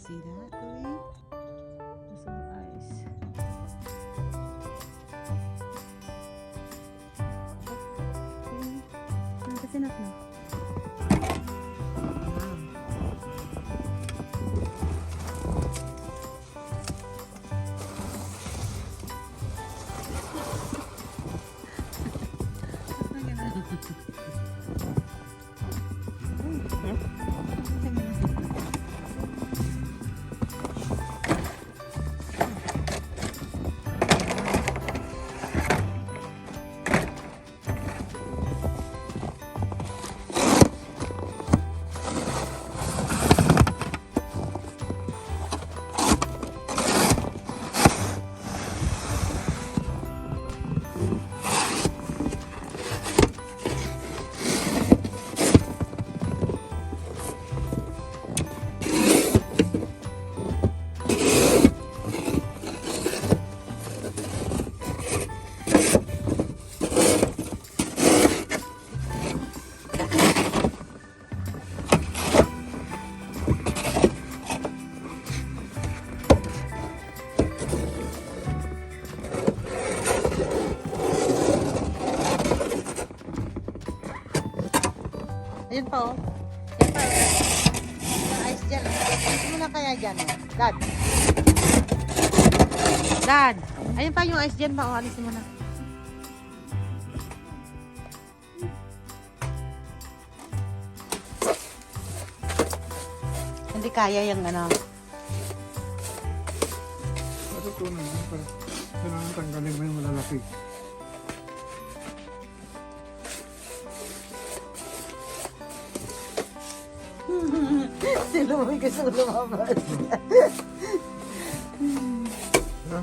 see that, Louie? There's some ice. Okay. That's enough now. Ayun pa oh. Yan pa oh. Yung ice dyan. Ice mo na kaya dyan oh. Dad. Dad. Ayun pa yung ice dyan pa oh. Alisin mo na. Hindi kaya yung ano. Matutunan mo pa. Kailangan tanggalin mo yung malalaki. Si Louie gusto lumabas. Ha?